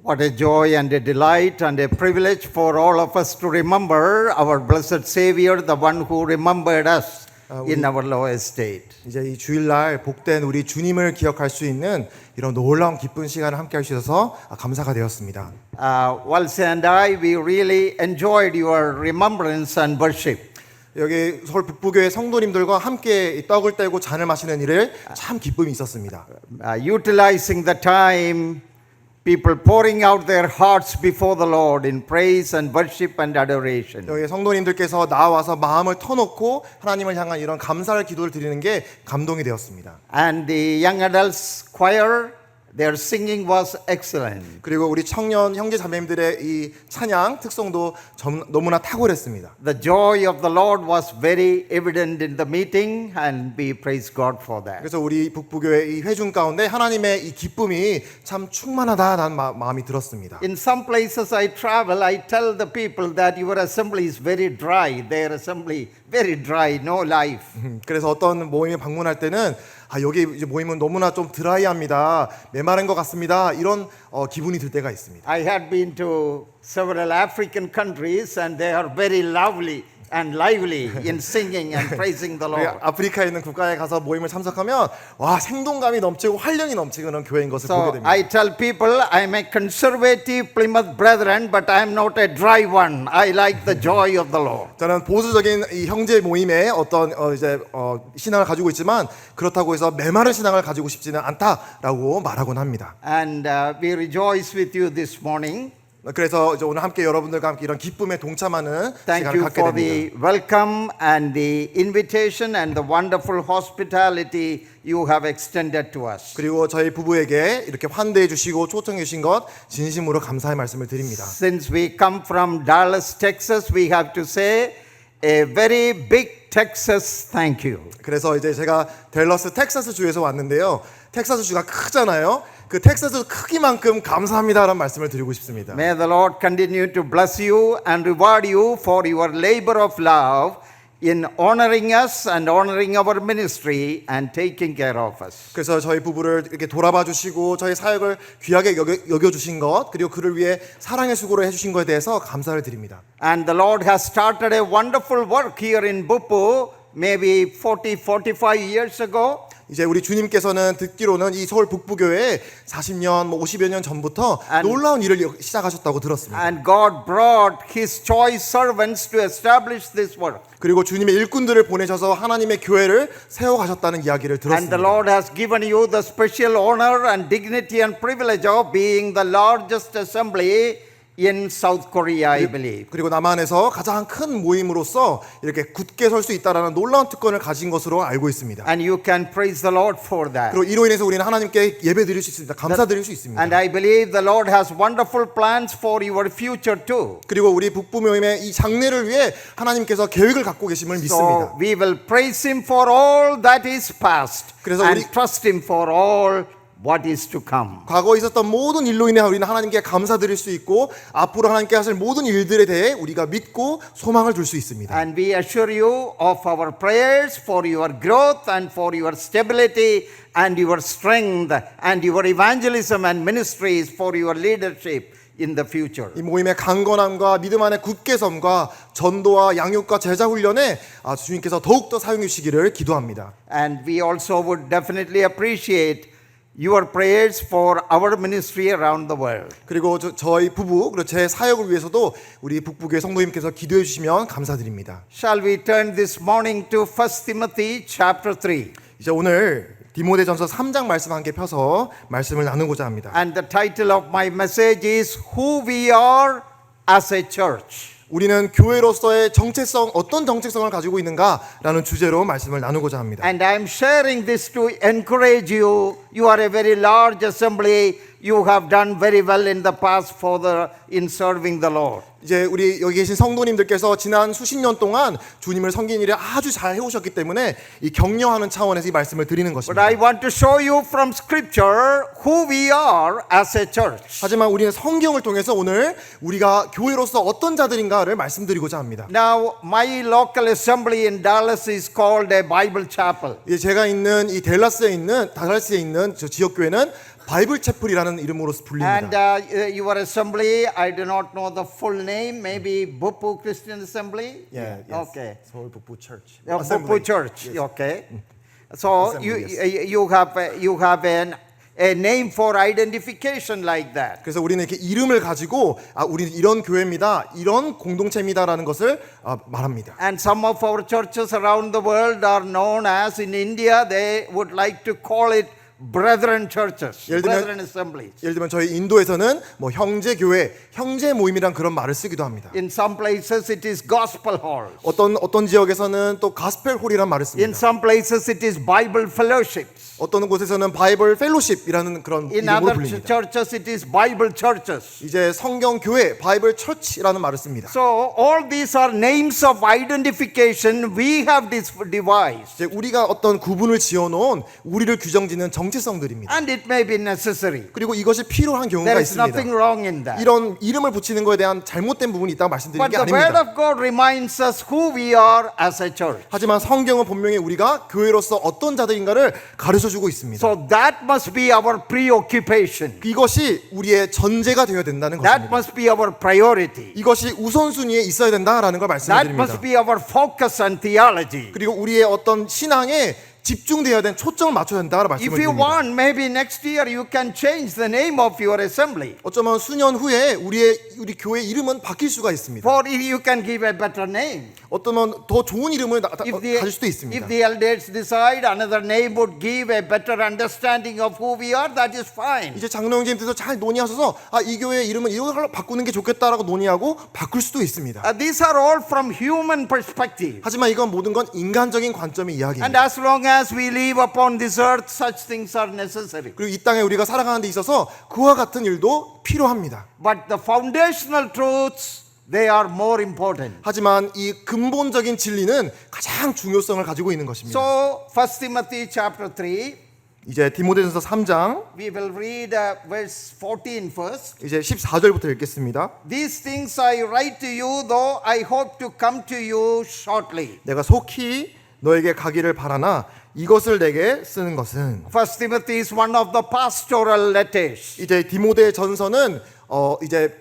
What a joy and a delight and a privilege for all of us to remember our blessed Savior, the one who remembered us in our low estate. 이제 이 주일날 복된 우리 주님을 기억할 수 있는 이런 놀라운 기쁜 시간을 함께 할 수 있어서 감사가 되었습니다. Walse and I, we really enjoyed your remembrance and worship. 여기 서울 북부교회 성도님들과 함께 이 떡을 떼고 잔을 마시는 일에 참 기쁨이 있었습니다. Utilizing the time, people pouring out their hearts before the Lord in praise and worship and adoration. 여기 성도님들께서 나와서 마음을 터놓고 하나님을 향한 이런 감사의 기도를 드리는 게 감동이 되었습니다. And the young adults choir, their singing was excellent. 그리고 우리 청년 형제 자매님들의 이 찬양 특성도 너무나 탁월했습니다. The joy of the Lord was very evident in the meeting, and we praise God for that. 그래서 우리 북부교회 이 회중 가운데 하나님의 이 기쁨이 참 충만하다는 마음이 들었습니다. In some places I travel, I tell the people that your assembly is very dry. Their assembly very dry, no life. 그래서 어떤 모임에 방문할 때는 여기 이제 모임은 너무나 좀 드라이합니다. 메마른 것 같습니다. 이런 기분이 들 때가 있습니다. I had been to several African countries, and they are very lovely and lively in singing and praising the Lord. 아프리카에 있는 국가에 가서 모임을 참석하면 와 생동감이 넘치고 활력이 넘치는 교회인 것을 보게 So 됩니다. I tell people I'm a conservative Plymouth brethren, but I'm not a dry one. I like the joy of the Lord. 저는 보수적인 이 형제 모임에 어떤 신앙을 가지고 있지만 그렇다고 해서 메마른 신앙을 가지고 싶지는 않다라고 말하곤 합니다. And we rejoice with you this morning. 그래서 이제 오늘 함께 여러분들과 함께 이런 기쁨에 동참하는 Thank 시간을 you 갖게 for 됩니다. the welcome and the invitation and the wonderful hospitality you have extended to us. 그리고 저희 부부에게 이렇게 환대해 주시고 초청해 주신 것 진심으로 감사의 말씀을 드립니다. Since we come from Dallas, Texas, we have to say a very big Texas thank you. 그래서 이제 제가 댈러스 텍사스 주에서 왔는데요. 텍사스 주가 크잖아요. 그 텍사스 크기만큼 감사합니다라는 말씀을 드리고 싶습니다. May the Lord continue to bless you and reward you for your labor of love in honoring us and honoring our ministry and taking care of us. 그래서 저희 부부를 이렇게 돌아봐 주시고 저희 사역을 귀하게 여겨 주신 것 그리고 그를 위해 사랑의 수고를 해 주신 것에 대해서 감사를 드립니다. And the Lord has started a wonderful work here in Bupu maybe 45 years ago. 이제 우리 주님께서는 듣기로는 이 서울 북부교회에 40년, 50여 년 전부터 놀라운 일을 시작하셨다고 들었습니다. And God brought His choice servants to establish this work. 그리고 주님의 일꾼들을 보내셔서 하나님의 교회를 세워가셨다는 이야기를 And the 들었습니다. Lord has given you the special honor and dignity and privilege of being the largest assembly in South Korea, I believe. 그리고 남한에서 가장 큰 모임으로서 이렇게 굳게 설 수 있다라는 놀라운 특권을 가진 것으로 알고 있습니다. And you can praise the Lord for that. 그리고 이로 인해서 우리는 하나님께 예배드릴 수 있습니다. 감사드릴 수 있습니다. And I believe the Lord has wonderful plans for your future too. 그리고 우리 북부 모임의 이 장래를 위해 하나님께서 계획을 갖고 계심을 So 믿습니다. we will praise Him for all that is past 그래서 and 우리- trust Him for all what is to come. 과거에 있었던 모든 일로 인해 우리는 하나님께 감사드릴 수 있고 앞으로 하나님께 하실 모든 일들에 대해 우리가 믿고 소망을 둘 수 있습니다. And we assure you of our prayers for your growth and for your stability and your strength and your evangelism and ministries for your leadership in the future. 이 모임의 강건함과 믿음 안의 굳게섬과 전도와 양육과 제자 훈련에 주님께서 더욱더 사용해 주시기를 기도합니다. And we also would definitely appreciate your prayers for our ministry around the world. 그리고 저희 부부 그리고 제 사역을 위해서도 우리 북부교회 성도님께서 기도해 주시면 감사드립니다. Shall we turn this morning to 1 Timothy chapter 3? 이제 오늘 디모데전서 3장 말씀 함께 펴서 말씀을 나누고자 합니다. And the title of my message is Who We Are as a Church. 우리는 교회로서의 정체성, 어떤 정체성을 가지고 있는가라는 주제로 말씀을 나누고자 합니다. And I am sharing this to encourage you. You are a very large assembly. You have done very well in the past in serving the Lord. 이제 우리 여기 계신 성도님들께서 지난 수십 년 동안 주님을 섬긴 일에 아주 잘 해오셨기 때문에 이 격려하는 차원에서 이 말씀을 드리는 But 것입니다. I want to show you from Scripture who we are as a church. 하지만 우리는 성경을 통해서 오늘 우리가 교회로서 어떤 자들인가를 말씀드리고자 합니다. Now, my local assembly in Dallas is called a Bible chapel. 제가 있는 이 댈러스에 있는 저 지역 교회는 바이블 채플이라는 이름으로 And 불립니다. your assembly, I do not know the full name, maybe Bupu Christian Assembly? Yeah, yes. Okay. 서울 북부 Church. Bupu Assembly. Church, Yes. okay. So Assembly, you have a name for identification like that. 그래서 우리는 이렇게 이름을 가지고 우리는 이런 교회입니다, 이런 공동체입니다라는 것을 말합니다. And some of our churches around the world are known as, in India, they would like to call it brethren churches, 예를 들면- brethren assemblies. 예를 들면 저희 인도에서는 뭐 형제 교회, 형제 모임이란 그런 말을 쓰기도 합니다. In some places it is gospel halls. 어떤 지역에서는 또 가스펠 홀이란 말을 In 씁니다. some places it is Bible fellowships. 어떤 곳에서는 바이블 펠로십이라는 그런 In 이름으로 other 불립니다. churches it is Bible churches. 이제 성경 교회, 바이블 처치라는 말을 씁니다. So all these are names of identification we have devised. 이제 우리가 어떤 구분을 지어놓은 우리를 규정짓는 정체성들입니다. And it may be necessary. 그리고 이것이 필요한 경우가 There is nothing 있습니다. wrong in that. 이런 이름을 붙이는 것에 대한 잘못된 부분이 있다고 말씀드리는 But 게 the Word 아닙니다. of God reminds us who we are as a church. 하지만 성경은 분명히 우리가 교회로서 어떤 자들인가를 가르쳐주고 있습니다. So that must be our preoccupation. 이것이 우리의 전제가 되어야 된다는 That 것입니다. must be our priority. 이것이 우선순위에 있어야 된다라는 걸 That must 말씀드립니다. be our focus and theology. 그리고 우리의 어떤 신앙에 집중되어야 되는 초점을 맞춰야 된다고 말씀을 If you 드립니다. want, maybe next year you can change the name of your assembly. 어쩌면 수년 후에 우리 교회 이름은 바뀔 수가 있습니다. For you can give a better name. 어쩌면 더 좋은 이름을 가질 수도 If 있습니다. the elders decide another name would give a better understanding of who we are, that is fine. 이제 장로형제님께서 잘 논의하셔서 이 교회 이름은 이걸로 바꾸는 게 좋겠다라고 논의하고 바꿀 수도 있습니다. These are all from human perspective. 하지만 이건 모든 건 인간적인 관점의 And 이야기입니다. as long as we live upon this earth, such things are necessary. 그리고 이 땅에 우리가 살아가는 데 있어서 그와 같은 일도 필요합니다. But the foundational truths, they are more important. 하지만 이 근본적인 진리는 가장 중요성을 가지고 있는 것입니다. So, 1 Timothy chapter 3, 이제 디모데전서 3장 we will read verse 14 first. 이제 14절부터 읽겠습니다. These things I write to you, though I hope to come to you shortly. 내가 속히 너에게 가기를 바라나 이것을 내게 쓰는 것은 1 Timothy is one of the pastoral letters. 이제 디모데 전서는 이제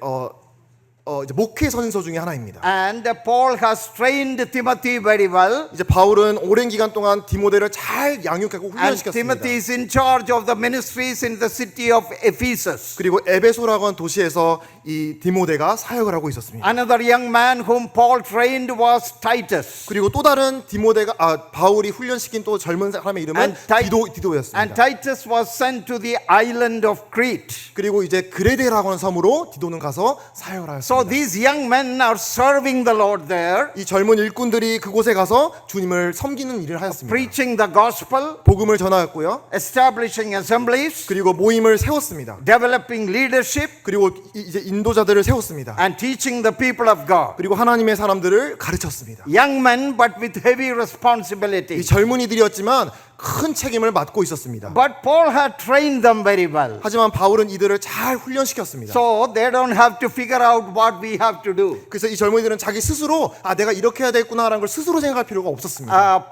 목회 선서 중에 하나입니다. And Paul has trained Timothy very well. 이제 바울은 오랜 기간 동안 디모데를 잘 양육하고 And 훈련시켰습니다. Timothy is in charge of the ministries in the city of Ephesus. 그리고 에베소라고 하는 도시에서 이 디모데가 사역을 하고 있었습니다. Another young man whom Paul trained was Titus. 그리고 또 다른 바울이 훈련시킨 또 젊은 사람의 이름은 And 디도였습니다. And Titus was sent to the island of Crete. 그리고 이제 그레데라고 하는 섬으로 디도는 가서 사역을 하였습니다. So these young men are serving the Lord there, 이 젊은 일꾼들이 그곳에 가서 주님을 섬기는 일을 하였습니다. preaching the gospel, 복음을 전하였고요. establishing assemblies, 그리고 모임을 세웠습니다. developing leadership, 그리고 이제 인도자들을 세웠습니다. and teaching the people of God. 그리고 하나님의 사람들을 가르쳤습니다. Young men, but with heavy 이 responsibility. 젊은이들이었지만 큰 책임을 맡고 있었습니다. But Paul had trained them very well. 하지만 바울은 이들을 잘 훈련시켰습니다. So they don't have to figure out what we have to do. 그래서 이 젊은이들은 자기 스스로 내가 이렇게 해야 되겠구나라는 걸 스스로 생각할 필요가 없었습니다.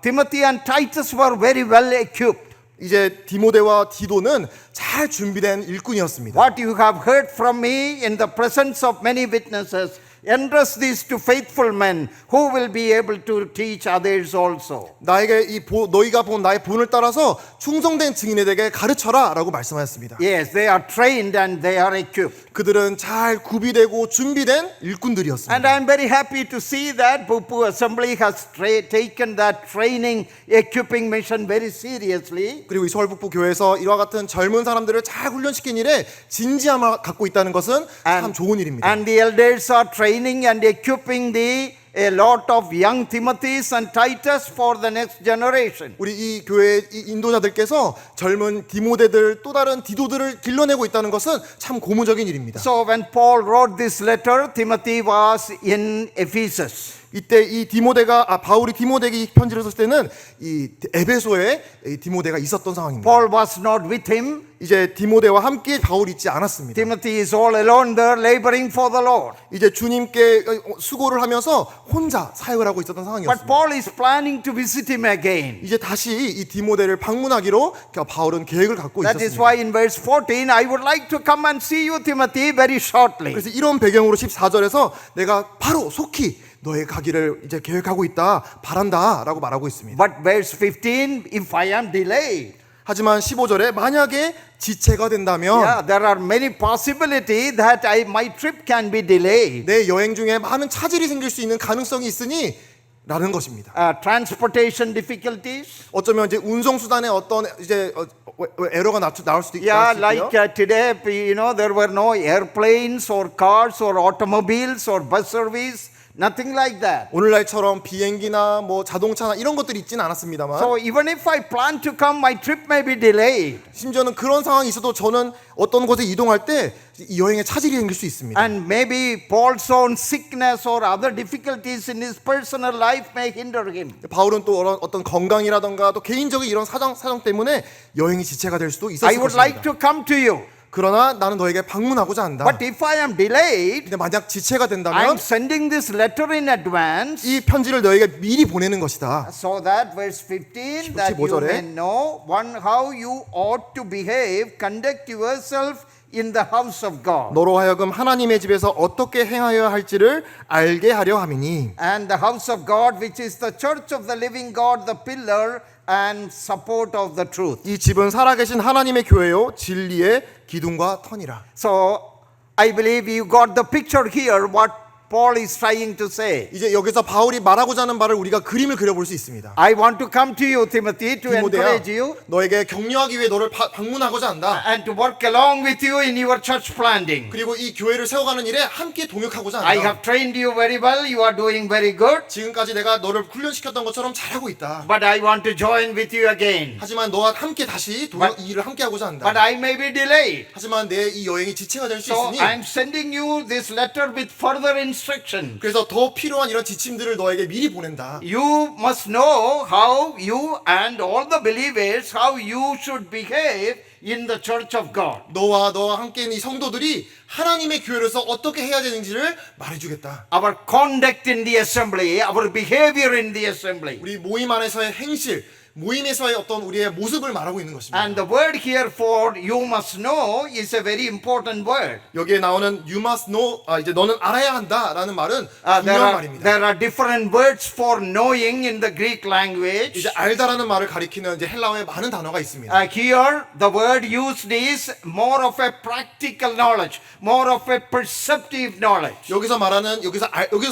Timothy and Titus were very well equipped. 이제 디모데와 디도는 잘 준비된 일꾼이었습니다. What you have heard from me in the presence of many witnesses, entrust this to faithful men who will be able to teach others also. 나에게 너희가 본 나의 본을 따라서 충성된 증인에게 가르쳐라라고 말씀하셨습니다. Yes, they are trained and they are equipped. 그들은 잘 구비되고 준비된 And 일꾼들이었습니다. I'm very happy to see that Bupu Assembly has taken that training, equipping mission very seriously. 그리고 이 서울북부 교회에서 이와 같은 젊은 사람들을 잘 훈련시킨 일에 진지함을 갖고 있다는 것은 참 좋은 일입니다. And the elders are training and equipping a lot of young Timothys and Titus for the next generation. 우리 이 교회 이 인도자들께서 젊은 디모데들 또 다른 디도들을 길러내고 있다는 것은 참 고무적인 일입니다. So when Paul wrote this letter, Timothy was in Ephesus. 이때 이 디모데가 바울이 디모데에게 이 편지를 썼을 때는 이 에베소에 이 디모데가 있었던 상황입니다. Paul was not with him. 이제 디모데와 함께 바울이 있지 않았습니다. Timothy is all alone there laboring for the Lord. 이제 주님께 수고를 하면서 혼자 사역을 하고 있었던 But 상황이었습니다. Paul is planning to visit him again. 이제 다시 이 디모데를 방문하기로 바울은 계획을 갖고 That is 있었습니다. why in verse 14, I would like to come and see you, Timothy, very shortly. 그래서 이런 배경으로 14절에서 내가 바로 속히 너의 가기를 이제 계획하고 있다, 바란다라고 말하고 있습니다. But verse 15, if I am delayed, 하지만 15절에 만약에 지체가 된다면 yeah, there are many possibilities that my trip can be delayed. 내 여행 중에 많은 차질이 생길 수 있는 가능성이 있으니 라는 것입니다. Transportation difficulties. 어쩌면 이제 운송 수단에 어떤 이제 에러가 나올 수도 Yeah, 있고요. like today, you know, there were no airplanes or cars or automobiles or bus service, nothing like that. 오늘날처럼 비행기나 뭐 자동차나 이런 것들이 있지는 않았습니다만 So even if I plan to come, my trip may be delayed. 심지어는 그런 상황이 있어도 저는 어떤 곳에 이동할 때 이 여행에 차질이 생길 수 있습니다. And maybe Paul's own sickness or other difficulties in his personal life may hinder him. 바울은 또 어떤 건강이라던가 또 개인적인 이런 사정 때문에 여행이 지체가 될 수도 I 있었을 would like 것입니다. to come to you. 그러나 나는 너에게 방문하고자 한다. But if I am delayed, 근데 만약 지체가 I 된다면 am sending this letter in advance 이 편지를 너에게 미리 보내는 것이다. so that verse 15 that you 15절에 may know one how you ought to behave, conduct yourself in the house of God. 너로 하여금 하나님의 집에서 어떻게 행하여야 할지를 알게 하려 함이니 And the house of God, which is the church of the living God, the pillar and support of the truth. 이 집은 살아계신 하나님의 교회요 진리의 기둥과 터니라. So I believe you got the picture here what Paul is trying to say. 이제 여기서 바울이 말하고자 하는 바를 우리가 그림을 그려볼 수 있습니다. I want to come to you, Timothy, to 디모데야, encourage you 너에게 격려하기 위해 너를 방문하고자 한다. and to work along with you in your church planting. 그리고 이 교회를 세워가는 일에 함께 동역하고자 I 한다. have trained you very well. You are doing very good. 지금까지 내가 너를 훈련시켰던 것처럼 잘하고 있다. But I want to join with you again. 하지만 너와 함께 다시 이 일을 함께 하고자 한다. But I may be delayed. 하지만 내 이 여행이 지체가 될 수 So 있으니 I'm sending you this letter with further instruction. 그래서 더 필요한 이런 지침들을 너에게 미리 보낸다. You must know how you and all the believers how you should behave in the church of God. 너와 함께 있는 이 성도들이 하나님의 교회로서 어떻게 해야 되는지를 말해주겠다. Our conduct in the assembly, our behavior in the assembly. 우리 모임 안에서의 행실, 모임에서의 어떤 우리의 모습을 말하고 있는 것입니다. And the word here for you must know is a very important word. 여기에 나오는 you must know, 이제 너는 알아야 한다라는 말은 중요한 말입니다. There are different words for knowing in the Greek language. 이제 알다라는 말을 가리키는 이제 헬라어에 많은 단어가 있습니다. Here the word used is more of a practical knowledge, more of a perceptive knowledge. 여기서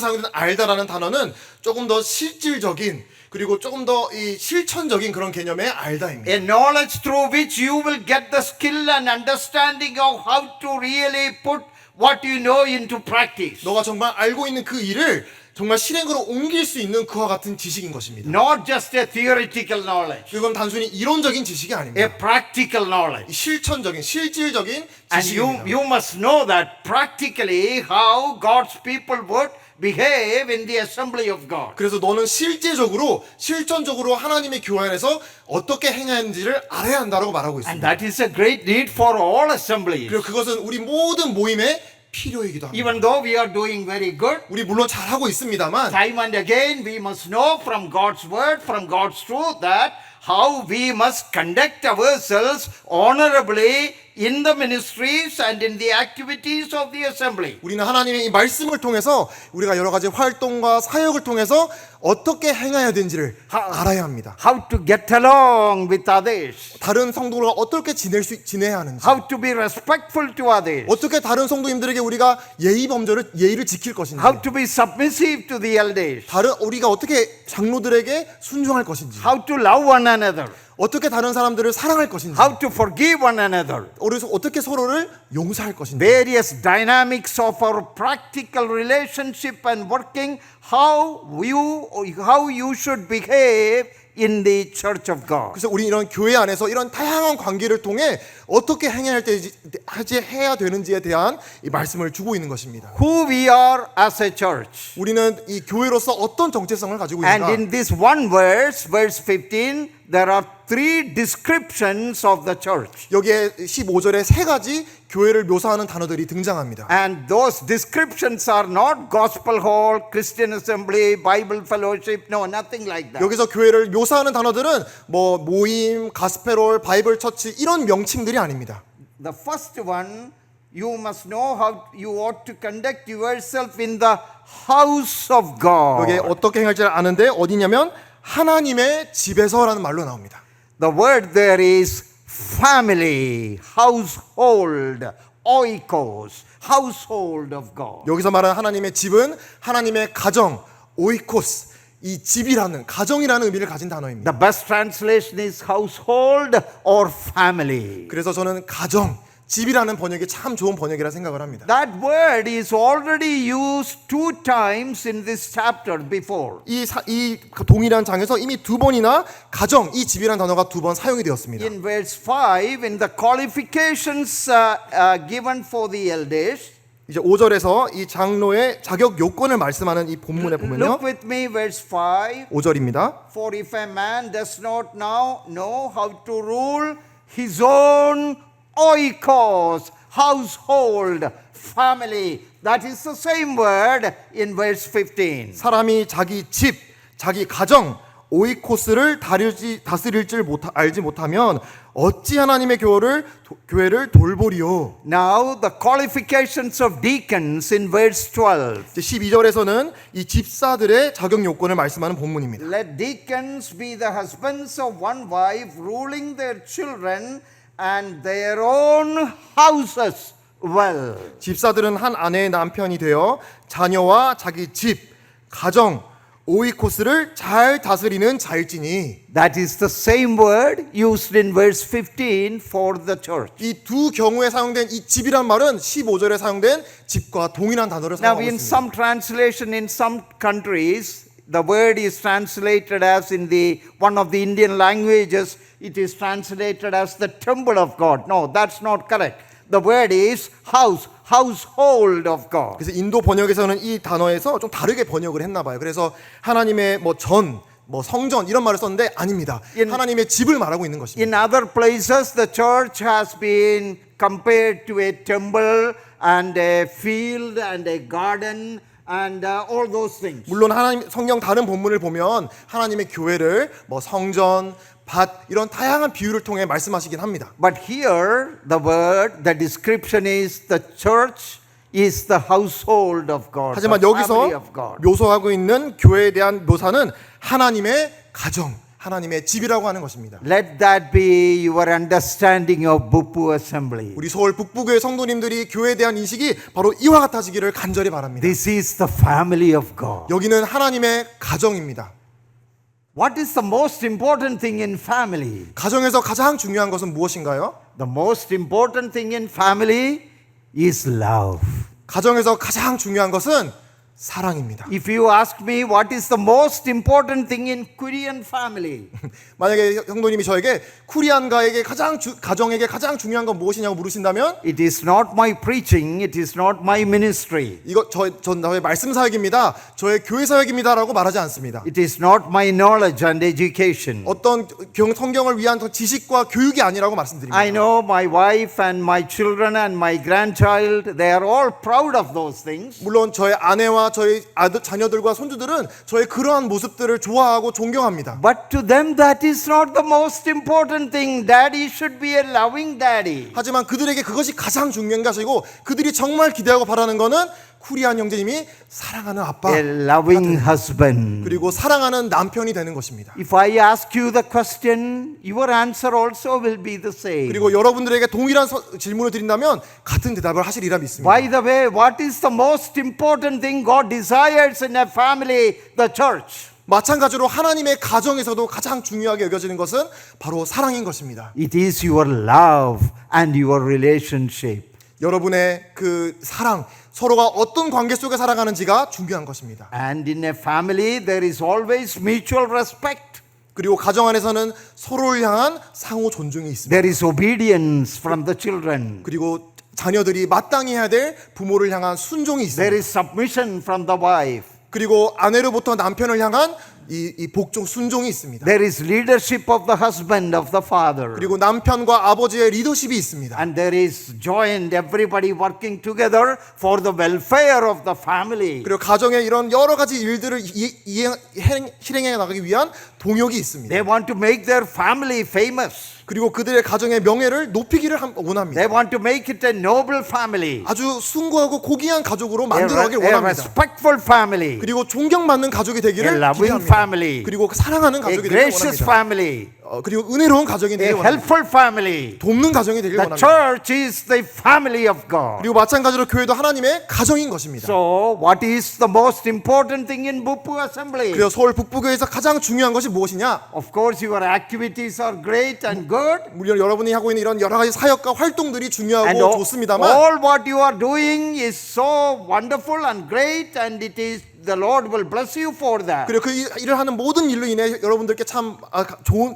사용되는 알다라는 단어는 조금 더 실질적인 그리고 조금 더 이 실천적인 그런 개념의 알다입니다. A knowledge through which you will get the skill and understanding of how to really put what you know into practice. 너가 정말 알고 있는 그 일을 정말 실행으로 옮길 수 있는 그와 같은 지식인 것입니다. Not just a theoretical knowledge, 그건 단순히 이론적인 지식이 a 아닙니다. practical knowledge. 실천적인, 실질적인 And 지식입니다. you must know that practically how God's people would behave in the assembly of God. 그래서 너는 실천적으로 하나님의 교회 안에서 어떻게 행하는지를 알아야 한다고 말하고 And 있습니다. that is a great need for all assemblies. 그리고 그것은 우리 모든 모임의 필요이기도 합니다. Even though we are doing very good, 우리 물론 잘하고 있습니다만 time and again we must know from God's word, from God's truth that how we must conduct ourselves honorably in the ministries and in the activities of the assembly. 우리는 하나님의 이 말씀을 통해서 우리가 여러 가지 활동과 사역을 통해서 어떻게 행해야 되는지를 알아야 합니다. How to get along with others. 다른 성도들과 어떻게 지내야 하는지, How to be respectful to others. 어떻게 다른 성도님들에게 우리가 예의를 지킬 것인지, How to be submissive to the elders. 우리가 어떻게 장로들에게 순종할 것인지, How to love one another. 어떻게 다른 사람들을 사랑할 것인지, How to forgive one another. 우리가 어떻게 서로를 용서할 것인지, Various dynamics of our practical relationship and working, how you should behave in the church of God. 그래서 우리 이런 교회 안에서 이런 다양한 관계를 통해 어떻게 해야 되는지에 대한 이 말씀을 주고 있는 것입니다. Who we are as a church. 우리는 이 교회로서 어떤 정체성을 가지고 And 있는가? in this one verse, verse 15, there are three descriptions of the church. 여기에 15절에 세 가지 교회를 묘사하는 단어들이 등장합니다. And those descriptions are not gospel hall, Christian assembly, Bible fellowship, no, nothing like that. 여기서 교회를 묘사하는 단어들은 뭐 모임, 가스페롤, 바이블 처치 이런 명칭들이 아닙니다. The first one, you must know how you ought to conduct yourself in the house of God. 여기에 어떻게 행할지 아는데 어디냐면 하나님의 집에서라는 말로 나옵니다. The word there is family, household, oikos, household of God. 여기서 말하는 하나님의 집은 하나님의 가정, 오이코스, 이 집이라는 가정이라는 의미를 가진 단어입니다. The best translation is household or family. 그래서 저는 가정, 집이라는 번역이 참 좋은 번역이라 생각을 합니다. That word is already used 2 times in this chapter before. 이 동일한 장에서 이미 두 번이나 가정, 이 집이라는 단어가 두 번 사용이 되었습니다. In verse 5, in the qualifications given for the elders, 이제 5절에서 이 장로의 자격 요건을 말씀하는 이 본문에 보면요. look with me verse 5. 5절입니다. For if a man does not now know how to rule his own oikos, household, family, that is the same word in verse 15. 사람이 자기 집, 자기 가정, 오이코스를 다스릴 줄 알지 못하면 어찌 하나님의 교회를 돌보리요. Now the qualifications of deacons in verse 12. 12절에서는 이 집사들의 자격 요건을 말씀하는 본문입니다. Let deacons be the husbands of one wife, ruling their children and their own houses well. 집사들은 한 아내의 남편이 되어 자녀와 자기 집, 가정, 오이코스를 잘 다스리는 자일지니. That is the same word used in verse 15 for the church. 이 두 경우에 사용된 이 집이란 말은 15절에 사용된 집과 동일한 단어를 Now 사용하고 in 있습니다. some translation in some countries the word is translated as in the one of the Indian languages it is translated as the temple of God. No, that's not correct. The word is household of God. 그래서 인도 번역에서는 이 단어에서 좀 다르게 번역을 했나 봐요. 그래서 하나님의 성전 이런 말을 썼는데 아닙니다. 하나님의 집을 말하고 있는 것입니다. In other places the church has been compared to a temple and a field and a garden and all those things. 물론 하나님 성경 다른 본문을 보면 하나님의 교회를 성전, 밭 이런 다양한 비유를 통해 말씀하시긴 합니다. But here the description is the church is the household of God. 하지만 the family 여기서 of God. 묘사하고 있는 교회에 대한 묘사는 하나님의 가정, 하나님의 집이라고 하는 것입니다. Let that be your understanding of Bupu Assembly. 우리 서울 북부교회 성도님들이 교회에 대한 인식이 바로 이와 같아지기를 간절히 바랍니다. This is the family of God. 여기는 하나님의 가정입니다. What is the most important thing in family? 가정에서 가장 중요한 것은 무엇인가요? The most important thing in family is love. 가정에서 가장 중요한 것은 사랑입니다. If you ask me what is the most important thing in Korean family, 만약에 성도님이 저에게 가정에게 가장 중요한 건 무엇이냐고 물으신다면 it is not my preaching, it is not my ministry. 이거 저의 말씀 사역입니다. 저의 교회 사역입니다라고 말하지 않습니다. It is not my knowledge and education. 어떤 성경을 위한 지식과 교육이 아니라고 말씀드립니다. I know my wife and my children and my grandchild, they are all proud of those things. 물론 저의 아내와 저희 자녀들과 손주들은 저의 그러한 모습들을 좋아하고 존경합니다. But to them that is not the most important thing. Daddy should be a loving daddy. 하지만 그들에게 그것이 가장 중요한 것이고 그들이 정말 기대하고 바라는 것은 쿠리안 형제님이 사랑하는 아빠, A loving husband. 그리고 사랑하는 남편이 되는 것입니다. If I ask you the question, your answer also will be the same. 그리고 여러분들에게 동일한 질문을 드린다면 같은 대답을 하시리라 믿습니다. By the way, what is the most important thing God desires in a family, the church? 마찬가지로 하나님의 가정에서도 가장 중요하게 여겨지는 것은 바로 사랑인 것입니다. It is your love and your relationship. 여러분의 그 사랑, 서로가 어떤 관계 속에 살아가는지가 중요한 것입니다. And in a family, there is always mutual respect. 그리고 가정 안에서는 서로를 향한 상호 존중이 있습니다. There is obedience from the children. 그리고 자녀들이 마땅히 해야 될 부모를 향한 순종이 There 있습니다. is submission from the wife. 그리고 아내로부터 남편을 향한 이 복종 순종이 있습니다. There is leadership of the husband, of the father. 그리고 남편과 아버지의 리더십이 있습니다. And there is joined everybody working together for the welfare of the family. 그리고 가정의 이런 여러 가지 일들을 실행해 나가기 위한 동역이 있습니다. They want to make their family famous. 그리고 그들의 가정의 명예를 높이기를 원합니다. They want to make it a noble family. 아주 숭고하고 고귀한 가족으로 A 만들어가길 원합니다. respectful family. 그리고 존경받는 가족이 A 되기를 loving 기대합니다. family. 그리고 사랑하는 A 가족이 되기를 gracious 원합니다. family. 그리고 은혜로운 가족이 A 되기를 원합니다. helpful family. 돕는 가정이 되기를 The 원합니다. church is the family of God. 그리고 마찬가지로 교회도 하나님의 가정인 것입니다. So, what is the most important thing in Bupu Assembly? 그래서 서울 북부교회에서 가장 중요한 것이 무엇이냐? Of course, your activities are great and good. 물론 여러분이 하고 있는 이런 여러 가지 사역과 활동들이 And 중요하고 좋습니다만 all what you are doing is so wonderful and great, and it is the Lord will bless you for that. 그리고 그 일을 하는 모든 일로 인해 여러분들께 참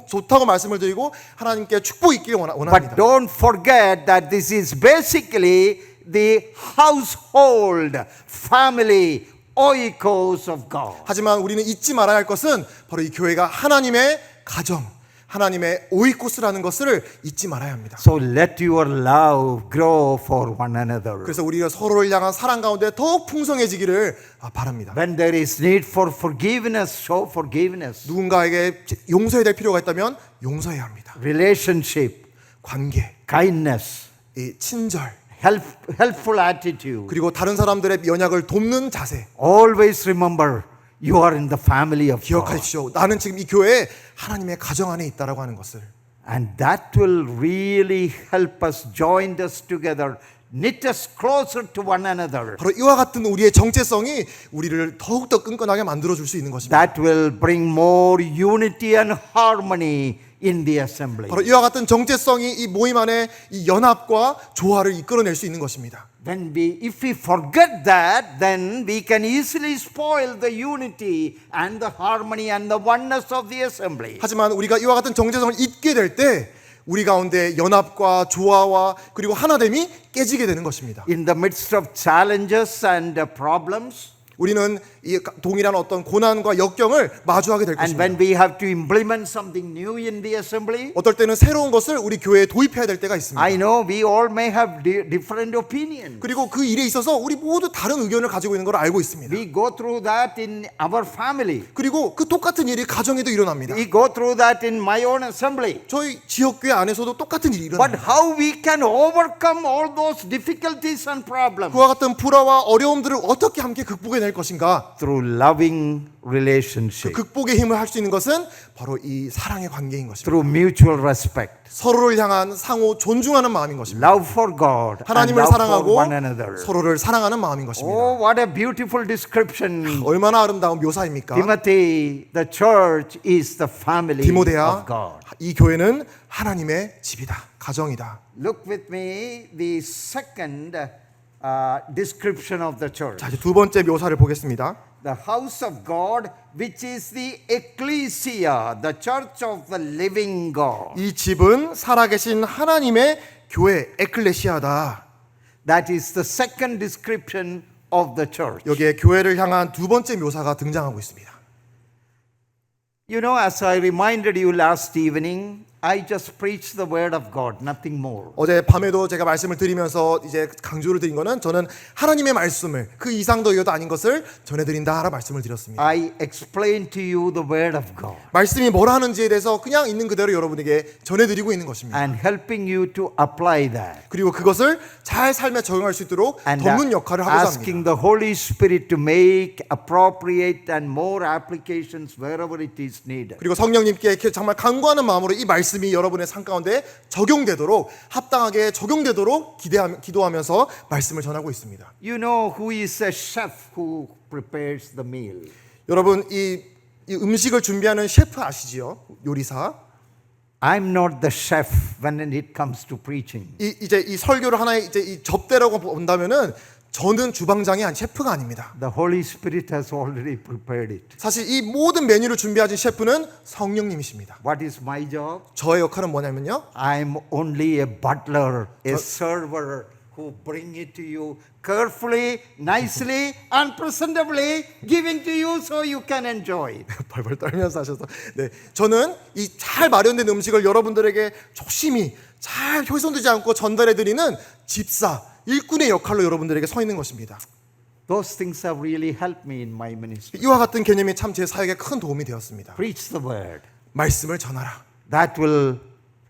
좋다고 말씀을 드리고 하나님께 축복이 있기를 But 원합니다. don't forget that this is basically the household, family, oikos of God. 하지만 우리는 잊지 말아야 할 것은 바로 이 교회가 하나님의 가정, 하나님의 오이코스라는 것을 잊지 말아야 합니다. So let your love grow for one another. 그래서 우리가 서로를 향한 사랑 가운데 더욱 풍성해지기를 바랍니다. When there is need for forgiveness, show forgiveness. 누군가에게 용서해야 될 필요가 있다면 용서해야 합니다. Relationship, 관계, kindness, 이 친절, helpful attitude. 그리고 다른 사람들의 연약을 돕는 자세. Always remember, you are in the family of God. 기억하십시오. 나는 지금 이 교회에 하나님의 가정 안에 있다라고 하는 것을. And that will really help us, join us together, knit us closer to one another. 바로 이와 같은 우리의 정체성이 우리를 더욱더 끈끈하게 만들어줄 수 있는 것입니다. That will bring more unity and harmony in the assembly. 바로 이와 같은 정체성이 이 모임 안에 이 연합과 조화를 이끌어낼 수 있는 것입니다. If we forget that, then we can easily spoil the unity and the harmony and the oneness of the assembly. 하지만 우리가 이와 같은 정체성을 잊게 될 때 우리 가운데 연합과 조화와 그리고 하나됨이 깨지게 되는 것입니다. In the midst of challenges and problems, 우리는 이 동일한 어떤 고난과 역경을 마주하게 될 and 것입니다. when we have to implement something new in the assembly, 어떨 때는 새로운 것을 우리 교회에 도입해야 될 때가 있습니다. I know we all may have different opinions. 그리고 그 일에 있어서 우리 모두 다른 의견을 가지고 있는 걸 알고 있습니다. We go through that in our family. 그리고 그 똑같은 일이 가정에도 일어납니다. We go through that in my own assembly. 저희 지역교회 안에서도 똑같은 일이 But 일어납니다. how we can overcome all those difficulties and problems? 그와 같은 불화와 어려움들을 어떻게 함께 극복해낼 것인가? Through loving relationship, 극복의 힘을 할 수 있는 것은 바로 이 사랑의 관계인 것입니다. through mutual respect, 서로를 향한 상호 존중하는 마음인 것입니다. love for God, and 하나님을 love for 사랑하고 one another. 서로를 사랑하는 마음인 것입니다. Oh, what a beautiful description. 얼마나 아름다운 묘사입니까? Timothy, the church is the family 디모데야, of God. 이 교회는 하나님의 집이다, 가정이다. Look with me the second description of the church. 자, 이제 두 번째 묘사를 보겠습니다. The house of God, which is the ecclesia, the church of the living God. 이 집은 살아계신 하나님의 교회, 에클레시아다. That is the second description of the church. 여기에 교회를 향한 두 번째 묘사가 등장하고 있습니다. You know, as I reminded you last evening, I just preached the word of God, nothing more. 어제 밤에도 제가 말씀을 드리면서 이제 강조를 드린 거는 저는 하나님의 말씀을 그 이상도 이하도 아닌 것을 전해드린다라 말씀을 드렸습니다. I explained to you the word of God 말씀이 뭐라 하는지에 대해서 그냥 있는 그대로 여러분에게 전해드리고 있는 것입니다. and helping you to apply that. 그리고 그것을 잘 삶에 적용할 수 있도록 And 돕는 역할을 하고자 asking 합니다. the Holy Spirit to make appropriate and more applications wherever it is needed. 그리고 성령님께 이렇게 정말 간구하는 마음으로 이 말씀이 여러분의 삶 가운데 적용되도록 합당하게 적용되도록 기도하면서 말씀을 전하고 있습니다. You know who is a chef who prepares the meal? 여러분 이 음식을 준비하는 셰프 아시지요? 요리사. I'm not the chef when it comes to preaching. 이제 이 설교를 하나의 이제 이 접대라고 본다면은 저는 주방장이 아닌 셰프가 아닙니다. The Holy Spirit has already prepared it. 사실 이 모든 메뉴를 준비하신 셰프는 성령님이십니다. What is my job? 저의 역할은 뭐냐면요. I'm only a butler, a server who bring it to you carefully, nicely, and presentably, giving to you so you can enjoy it. 벌벌 떨면서 하셔서 네, 저는 이 잘 마련된 음식을 여러분들에게 조심히 잘 훼손되지 않고 전달해 드리는 집사, 일꾼의 역할로 여러분들에게 서 있는 것입니다. Those things have really helped me in my ministry. 이와 같은 개념이 참 제 사역에 큰 도움이 되었습니다. Preach the word. 말씀을 전하라. That will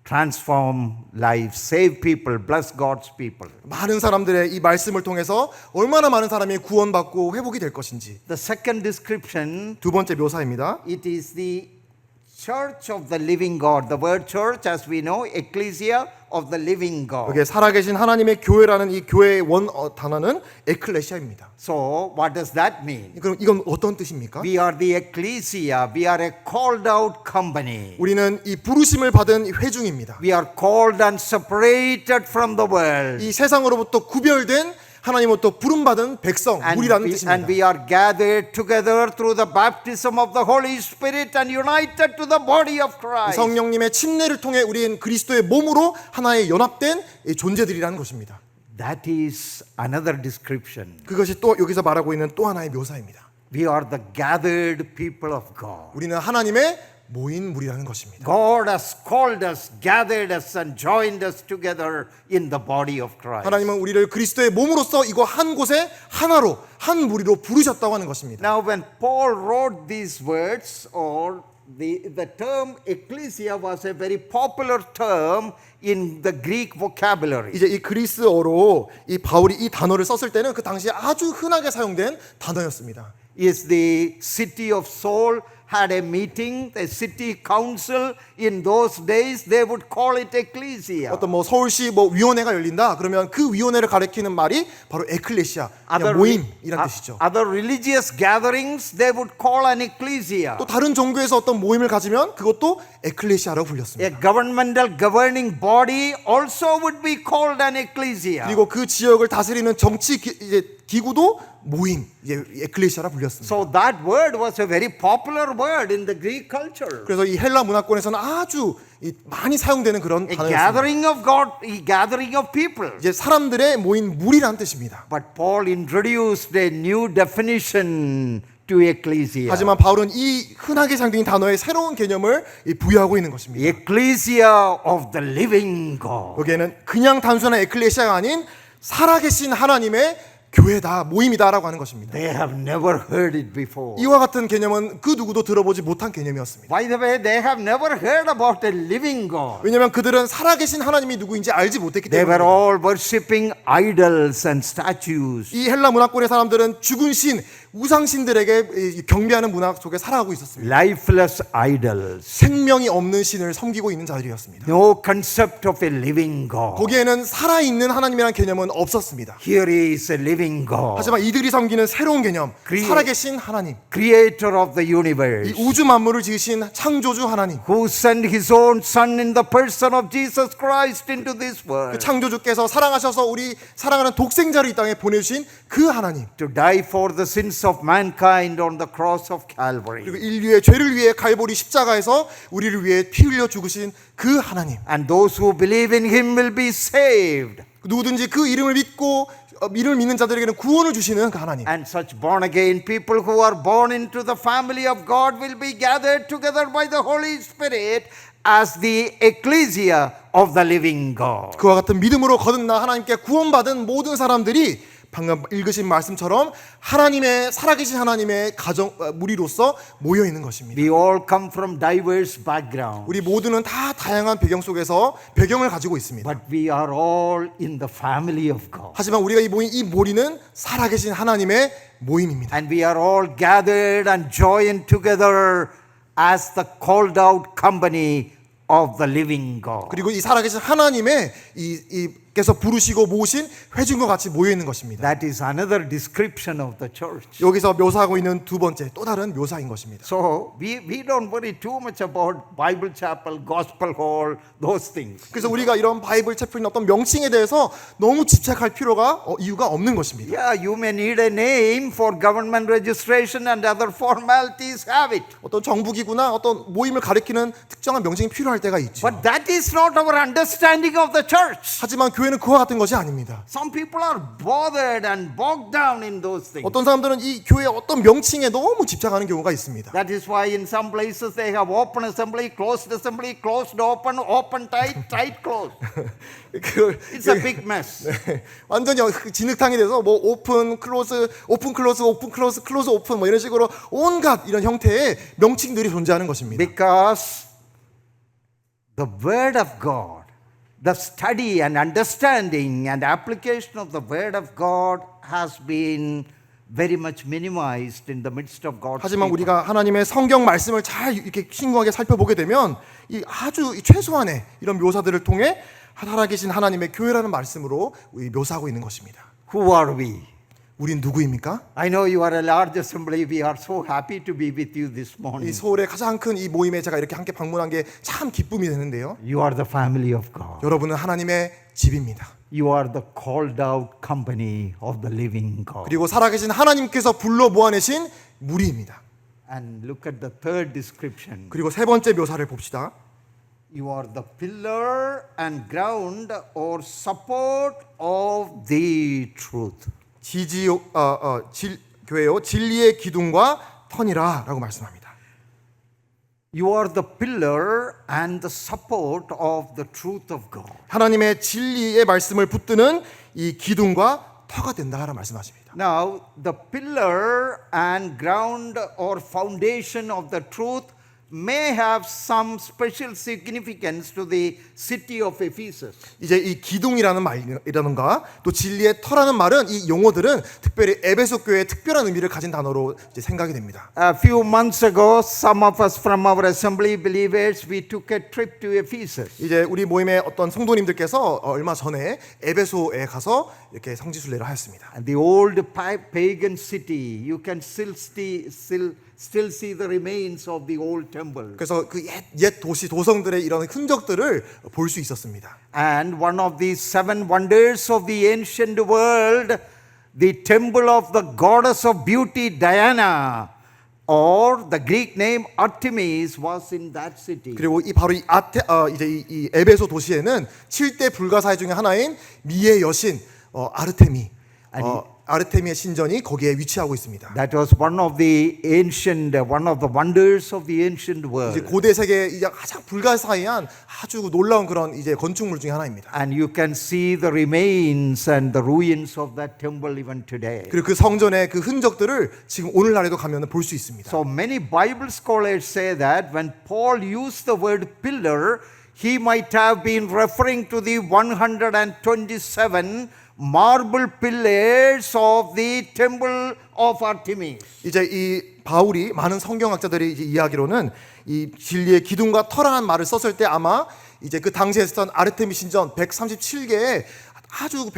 transform lives, save people, bless God's people. 많은 사람들의 이 말씀을 통해서 얼마나 많은 사람이 구원받고 회복이 될 것인지. The second description, 두 번째 묘사입니다. it is the church of the living God. The word church, as we know, ecclesia of the living God. 여기에 살아계신 하나님의 교회라는 이 교회의 단어는 에클레시아입니다. So, what does that mean? 그럼 이건 어떤 뜻입니까? We are the ecclesia. We are a called out company. 우리는 이 부르심을 받은 회중입니다. We are called and separated from the world. 이 세상으로부터 구별된 하나님으로부터 부름받은 백성, 우리라는 뜻입니다. And we are gathered together through the baptism of the Holy Spirit and united to the body of Christ. 성령님의 침례를 통해 우리는 그리스도의 몸으로 하나의 연합된 존재들이라는 것입니다. That is another description. 그것이 또 여기서 말하고 있는 또 하나의 묘사입니다. We are the gathered people of God. 우리는 하나님의 모인 무리라는 것입니다. God has called us, gathered us, and joined us together in the body of Christ. 하나님은 우리를 그리스도의 몸으로써 이거 한 곳에 하나로 한 무리로 부르셨다고 하는 것입니다. Now, when Paul wrote these words, or the term ecclesia was a very popular term in the Greek vocabulary. 이제 이 그리스어로 이 바울이 이 단어를 썼을 때는 그 당시에 아주 흔하게 사용된 단어였습니다. Is the city of Saul had a meeting, the city council in those days, they would call it ecclesia. 어떤 뭐 서울시 뭐 위원회가 열린다 그러면 그 위원회를 가리키는 말이 바로 에클레시아, 그냥 모임이란 뜻이죠. Other religious gatherings, they would call an ecclesia. 또 다른 종교에서 어떤 모임을 가지면 그것도 에클레시아라고 불렸습니다. A governmental governing body also would be called an ecclesia. 그리고 그 지역을 다스리는 정치 기구도 모임, 이제 에클레시아라 불렸습니다. So that word was a very popular word in the Greek culture. 그래서 이 헬라 문화권에서는 아주 많이 사용되는 그런 A 단어였습니다. gathering of God, a gathering of people. 이제 사람들의 모인 무리라는 뜻입니다. But Paul introduced a new definition to ecclesia. 하지만 바울은 이 흔하게 사용된 단어의 새로운 개념을 부여하고 있는 것입니다. Ecclesia of the living God. 여기에는 그냥 단순한 에클레시아가 아닌 살아계신 하나님의 교회다, 모임이다라고 하는 것입니다. They have never heard it before. 이와 같은 개념은 그 누구도 들어보지 못한 개념이었습니다. By the way, they have never heard about a living God. 왜냐하면 그들은 살아계신 하나님이 누구인지 알지 못했기 They were 때문입니다. all worshipping idols and statues. 이 헬라 문화권의 사람들은 죽은 신, 우상신들에게 경배하는 문화 속에 살아가고 있었습니다. Lifeless idols. 생명이 없는 신을 섬기고 있는 자들이었습니다. No concept of a living God. 거기에는 살아있는 하나님이라는 개념은 없었습니다. Here is a living God. 하지만 이들이 섬기는 새로운 개념, 살아계신 하나님, Creator of the 이 universe. 우주 만물을 지으신 창조주 하나님, Who sent his own son in the person of Jesus Christ into this 그 world. 창조주께서 사랑하셔서 우리 사랑하는 독생자를 이 땅에 보내주신 그 하나님, To die for the sins of mankind on the cross of Calvary. 그리고 인류의 죄를 위해 갈보리 십자가에서 우리를 위해 피 흘려 죽으신 그 하나님. And those who believe in him will be saved. 누구든지 그 이름을 믿고 이름을 믿는 자들에게는 구원을 주시는 그 하나님. And such born again people who are born into the family of God will be gathered together by the Holy Spirit as the ecclesia of the living God. 그와 같은 믿음으로 거듭나 하나님께 구원받은 모든 사람들이 방금 읽으신 말씀처럼 하나님의 살아계신 하나님의 가정 무리로서 모여 있는 것입니다. We all come from diverse backgrounds, 우리 모두는 다 다양한 배경 속에서 배경을 가지고 있습니다. but we are all in the family of God. 하지만 우리가 이 모인 이 모리는 살아계신 하나님의 모임입니다. And we are all gathered and joined together as the called out company of the living God. 그리고 이 살아계신 하나님의 이 하나님께서 부르시고 모으신 회중과 같이 모여 있는 것입니다. That is another description of the church. 여기서 묘사하고 있는 두 번째 또 다른 묘사인 것입니다. So we don't worry too much about Bible chapel, gospel hall, those things. 그래서 우리가 이런 바이블 채플인 어떤 명칭에 대해서 너무 집착할 필요가 이유가 없는 것입니다. Yeah, you may need a name for government registration and other formalities, have it. 어떤 정부기구나 어떤 모임을 가리키는 특정한 명칭이 필요할 때가 있죠. But that is not our understanding of the church. 하지만 교회는 그와 같은 것이 아닙니다. Some people are bothered and bogged down in those things. 어떤 사람들은 이 교회의 어떤 명칭에 너무 집착하는 경우가 있습니다. That is why in some places they have open assembly, closed open, open tight, tight closed. It's a big mess. 완전히 진흙탕이 돼서 뭐 오픈 클로즈 클로즈 오픈 뭐 이런 식으로 온갖 이런 형태의 명칭들이 존재하는 것입니다. Because the word of God, the study and understanding and application of the word of God has been very much minimized in the midst of God's 하지만 people. 우리가 하나님의 성경 말씀을 잘 이렇게 신중하게 살펴보게 되면 이 아주 최소한의 이런 묘사들을 통해 살아계신 하나님의 교회라는 말씀으로 묘사하고 있는 것입니다. Who are we? 우린 누구입니까? I know you are a large assembly. We are so happy to be with you this 이 morning. 서울의 가장 큰 이 모임에 제가 이렇게 함께 방문한 게 참 기쁨이 되는데요. You are the family of God. 여러분은 하나님의 집입니다. You are the called out company of the living God. 그리고 살아계신 하나님께서 불러 모아내신 무리입니다. And look at the third description. 그리고 세 번째 묘사를 봅시다. You are the pillar and ground or support of the truth. 교회요 진리의 기둥과 터니라라고 말씀합니다. You are the pillar and the support of the truth of God. 하나님의 진리의 말씀을 붙드는 이 기둥과 터가 된다라고 말씀하십니다. Now, the pillar and ground or foundation of the truth may have some special significance to the city of Ephesus. 이제 이 기둥이라는 말이라든가 또 진리의 터라는 말은 이 용어들은 특별히 에베소 교회의 특별한 의미를 가진 단어로 이제 생각이 됩니다. A few months ago, some of us from our assembly believers, we took a trip to Ephesus. 이제 우리 모임의 어떤 성도님들께서 얼마 전에 에베소에 가서 이렇게 성지순례를 하였습니다. And the old pagan city, you can still see the remains of the old temple. 그래서 그 옛 도시 도성들의 이런 흔적들을 볼 수 있었습니다. And one of the seven wonders of the ancient world, the temple of the goddess of beauty Diana, or the Greek name Artemis, was in that city. 그리고 이 바로 이 에베소 도시에는 7대 불가사의 중에 하나인 미의 여신 아르테미 아르테미의 신전이 거기에 위치하고 있습니다. That was one of the wonders of the ancient 이제 world. 고대 세계의 이제 가장 불가사의한 아주 놀라운 그런 이제 건축물 중에 하나입니다. And you can see the remains and the ruins of that temple even today. 그리고 그 성전의 그 흔적들을 지금 오늘날에도 가면 볼 수 있습니다. So many Bible scholars say that when Paul used the word pillar, he might have been referring to the 127 marble pillars of the temple of Artemis. 이제 이 바울이 많은 성경학자들이 이제 이야기로는 이 진리의 기둥과 터라는 말을 썼을 때 아마 이제 그 당시에 있었던 아르테미 신전 137개의 아주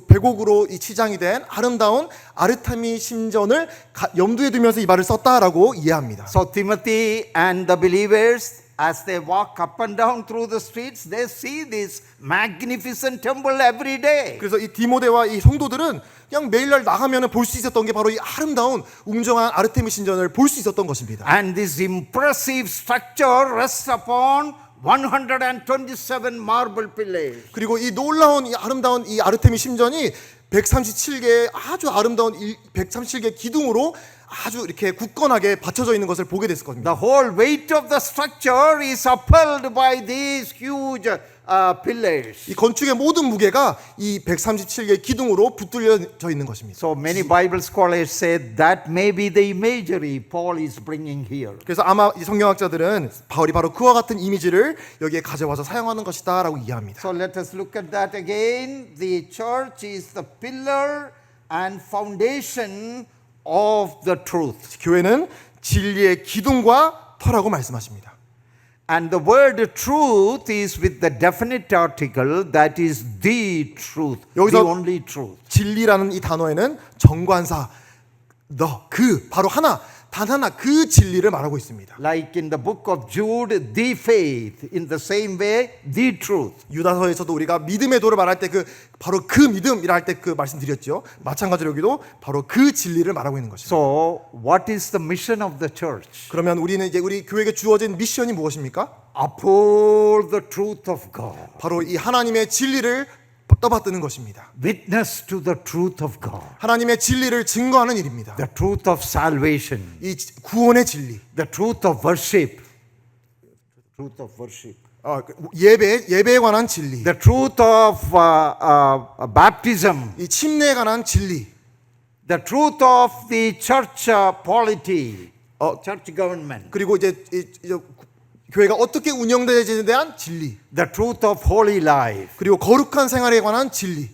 백옥으로 이 치장이 된 아름다운 아르테미 신전을 염두에 두면서 이 말을 썼다라고 이해합니다. So Timothy and the believers, as they walk up and down through the streets, they see this magnificent temple every day. 그래서 이 디모데와 이 성도들은 그냥 매일날 나가면 볼 수 있었던 게 바로 이 아름다운 웅장한 아르테미 신전을 볼 수 있었던 것입니다. And this impressive structure rests upon 127 marble pillars. 그리고 이 놀라운 이 아름다운 이 아르테미 신전이 137개의 아주 아름다운 137개 기둥으로 아주 이렇게 굳건하게 받쳐져 있는 것을 보게 됐을 겁니다. The whole weight of the structure is upheld by these huge pillars. 이 건축의 모든 무게가 이 137개의 기둥으로 붙들려져 있는 것입니다. So many Bible scholars say that may be the imagery Paul is bringing here. 그래서 아마 이 성경학자들은 바울이 바로 그와 같은 이미지를 여기에 가져와서 사용하는 것이다라고 이해합니다. So let us look at that again. The church is the pillar and foundation of the truth. 교회는 진리의 기둥과 터라고 말씀하십니다. And the word truth is with the definite article, that is the truth, the 여기서 only truth. 진리라는 이 단어에는 정관사 바로 하나 단 하나 그 진리를 말하고 있습니다. Like in the book of Jude, the faith. In the same way, the truth. 유다서에서도 우리가 믿음의 도를 말할 때 바로 그 믿음이라 할 때 그 말씀드렸죠. 마찬가지로 여기도 바로 그 진리를 말하고 있는 것입니다. So, what is the mission of the church? 그러면 우리는 이제 우리 교회에게 주어진 미션이 무엇입니까? Uphold the truth of God. 바로 이 하나님의 진리를 떠받드는 것입니다. Witness to the truth of God. 하나님의 진리를 증거하는 일입니다. The truth of salvation. 이 구원의 진리, The truth of worship. Truth of worship. 예배에 관한 진리, The truth of baptism. 이 침례에 관한 진리, The truth of the church polity. Church government. 그리고 이제 교회가 어떻게 운영되는지에 대한 진리, The truth of holy life. 그리고 거룩한 생활에 관한 진리.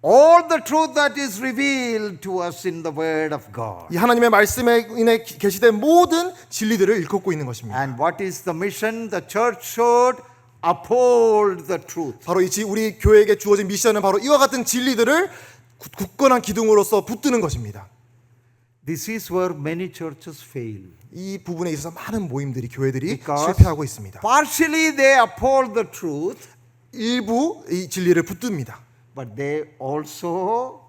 All the truth that is revealed to us in the Word of God. 이 하나님의 말씀에 인해 계시된 모든 진리들을 일컫고 있는 것입니다. And what is the mission? The church should uphold the truth. 바로 우리 교회에게 주어진 미션은 바로 이와 같은 진리들을 굳건한 기둥으로서 붙드는 것입니다. This is where many churches fail. 이 부분에 있어서 많은 모임들이 교회들이 Because 실패하고 있습니다. partially they uphold the truth, 일부 이 진리를 붙듭니다. but they also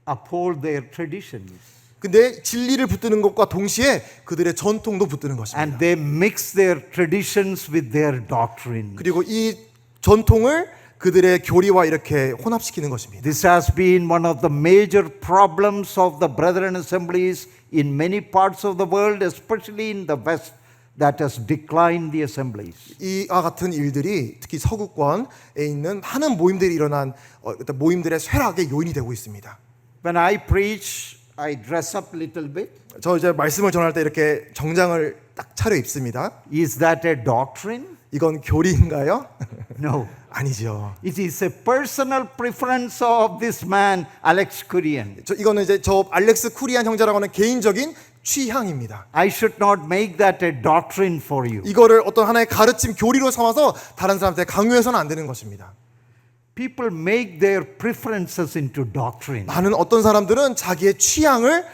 uphold their traditions. 근데 진리를 붙드는 것과 동시에 그들의 전통도 붙드는 것입니다. And they mix their traditions with their doctrine. 그리고 이 전통을 그들의 교리와 이렇게 혼합시키는 것입니다. This has been one of the major problems of the brethren assemblies in many parts of the world, especially in the West, that has declined the assemblies. 이와 같은 일들이 특히 서구권에 있는 많은 모임들이 일어난 모임들의 쇠락의 요인이 되고 있습니다. When I preach, I dress up a little bit. 저 이제 말씀을 전할 때 이렇게 정장을 딱 차려 입습니다. Is that a doctrine? 이건 교리인가요? No. 아니죠. It is a personal preference of this man, Alex Kurian. 이거는 이제 저 알렉스 쿠리안 형제라고 하는 개인적인 취향입니다. I should not make that a doctrine for you. 이거를 어떤 하나의 가르침 교리로 삼아서 다른 사람한테 강요해서는 안 되는 것입니다. People make their preferences into doctrine. 많은 어떤 사람들은 자기의 취향을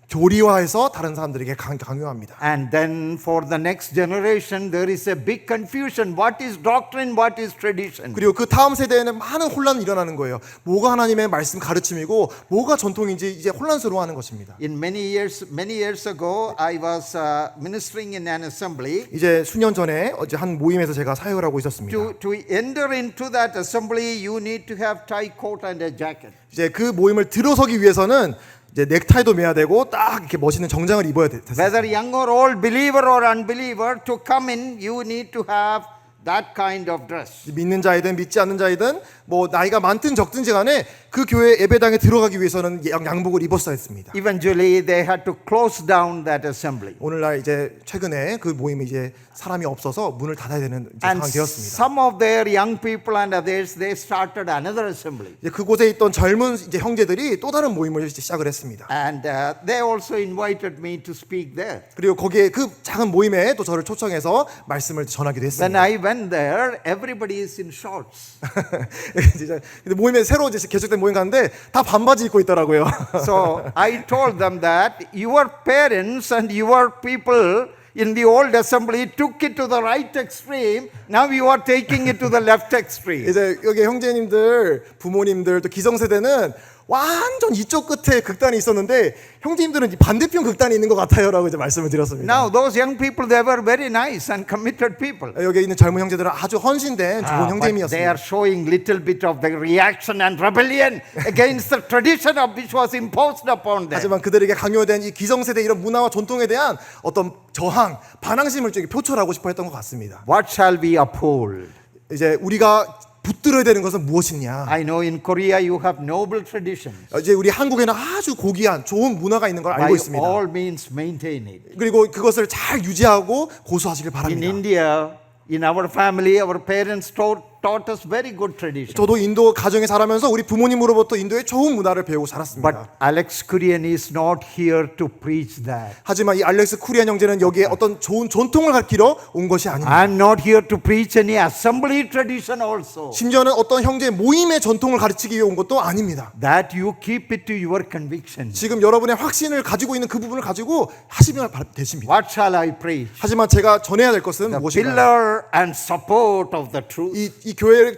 교리화해서 다른 사람들에게 강요합니다. And then for the next generation there is a big confusion. What is doctrine? What is tradition? 그리고 그 다음 세대에는 많은 혼란이 일어나는 거예요. 뭐가 하나님의 말씀 가르침이고 뭐가 전통인지 이제 혼란스러워하는 것입니다. In many years ago, I was ministering in an assembly. 이제 수년 전에 한 모임에서 제가 사역을 하고 있었습니다. To enter into that assembly, you need to have tie coat and a jacket. 이제 그 모임을 들어서기 위해서는 이제 넥타이도 매야 되고 딱 이렇게 멋있는 정장을 입어야 됐어요. Whether young or old, believer or unbeliever, to come in, you need to have that kind of dress. 믿는 자이든 믿지 않는 자이든 뭐 나이가 많든 적든지 간에 그 교회 예배당에 들어가기 위해서는 양복을 입었어야 했습니다. Eventually, they had to close down that assembly. 오늘날 이제 최근에 그 모임이 이제 사람이 없어서 문을 닫아야 되는 이제 And 상황이 되었습니다. some of their young people and others, they started another assembly. 이제 그곳에 있던 젊은 이제 형제들이 또 다른 모임을 이제 시작을 했습니다. And they also invited me to speak there. 그리고 거기에 그 작은 모임에 또 저를 초청해서 말씀을 전하기도 When 했습니다. I went there, everybody is in shorts. 근데 모임에 새로 이제 개척된 모임 갔는데 다 반바지 입고 있더라고요. So I told them that your parents and your people in the old assembly took it to the right extreme. Now you are taking it to the left extreme. 이제 여기 형제님들, 부모님들 또 기성세대는 완전 이쪽 끝에 극단이 있었는데 형제님들은 이 반대편 극단이 있는 것 같아요라고 이제 말씀을 드렸습니다. Now those young people, they were very nice and committed people. 여기 있는 젊은 형제들은 아주 헌신된 좋은 But they 형제님이었습니다. are showing little bit of the reaction and rebellion against the tradition of which was imposed upon them. 하지만 그들에게 강요된 이 기성세대 이런 문화와 전통에 대한 어떤 저항, 반항심을 좀 표출하고 싶어 했던 것 같습니다. What shall we uphold? 이제 우리가 붙들어야 되는 것은 무엇이냐? I know in Korea you have noble traditions. 이제 우리 한국에는 아주 고귀한 좋은 문화가 있는 걸 By 알고 있습니다. all means maintain it. 그리고 그것을 잘 유지하고 고수하시길 In 바랍니다. India, in our family, our parents taught taught us very good tradition. 저도 인도 가정에 자라면서 우리 부모님으로부터 인도의 좋은 문화를 배우고 자랐습니다. But Alex Kurian is not here to preach that. 하지만 이 알렉스 쿠리안 형제는 여기에 어떤 좋은 전통을 가르치러 온 것이 아닙니다. I'm not here to preach any assembly tradition also. 심지어는 어떤 형제 모임의 전통을 가르치기 위해 온 것도 아닙니다. That you keep it to your conviction. 지금 여러분의 확신을 가지고 있는 그 부분을 가지고 하시면 되십니다. What shall I preach? 하지만 제가 전해야 될 것은 The 무엇인가요? pillar and support of the truth. 이 교회의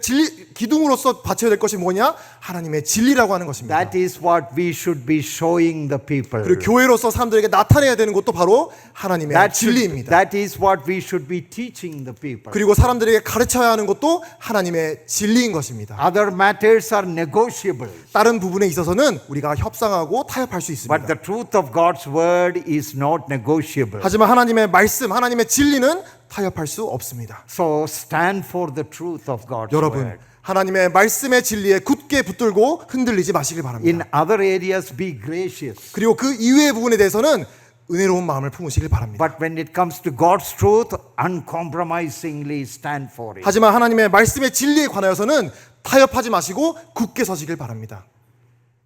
기둥으로서 바쳐야 될 것이 뭐냐? 하나님의 진리라고 하는 것입니다. That is what we should be showing the people. 그리고 교회로서 사람들에게 나타내야 되는 것도 바로 하나님의 진리입니다. That is what we should be teaching the people. 그리고 사람들에게 가르쳐야 하는 것도 하나님의 진리인 것입니다. Other matters are negotiable. 다른 부분에 있어서는 우리가 협상하고 타협할 수 있습니다. But the truth of God's word is not negotiable. 하지만 하나님의 말씀, 하나님의 진리는 타협할 수 없습니다. So stand for the truth of God's 여러분, word. 하나님의 말씀의 진리에 굳게 붙들고 흔들리지 마시길 바랍니다. In other areas, be gracious. 그리고 그 이외의 부분에 대해서는 은혜로운 마음을 품으시길 바랍니다. But when it comes to God's truth, uncompromisingly stand for it. 하지만 하나님의 말씀의 진리에 관하여서는 타협하지 마시고 굳게 서시길 바랍니다.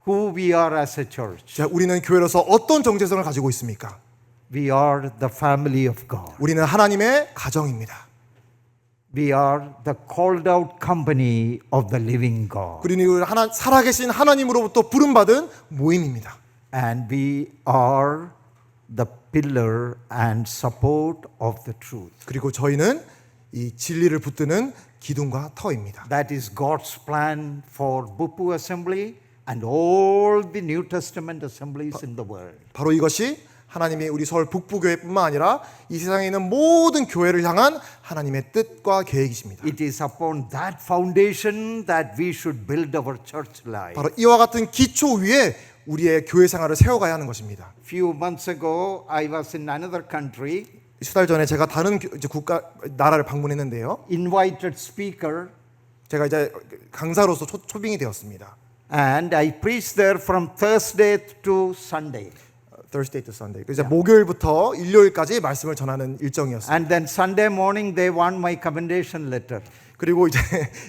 Who we are as a church. 자, 우리는 교회로서 어떤 정체성을 가지고 있습니까? We are the family of God. 우리는 하나님의 가정입니다. We are the called out company of the living God. 우리는 살아계신 하나님으로부터 부름받은 모임입니다. And we are the pillar and support of the truth. 그리고 저희는 이 진리를 붙드는 기둥과 터입니다. That is God's plan for Bupu Assembly and all the New Testament assemblies in the world. 바로 이것이 하나님이 우리 서울 북부교회뿐만 아니라 이 세상에 있는 모든 교회를 향한 하나님의 뜻과 계획이십니다. It is upon that foundation that we should build our church life. 바로 이와 같은 기초 위에 우리의 교회 생활을 세워가야 하는 것입니다. Few months ago, I was in another country. 수달 전에 제가 다른 나라를 방문했는데요. Invited speaker, 제가 이제 강사로서 초빙이 되었습니다. and I preached there from Thursday to Sunday. Thursday to Sunday. 그래서 목요일부터 일요일까지 말씀을 전하는 일정이었습니다. And then Sunday morning, they want my commendation letter. 그리고 이제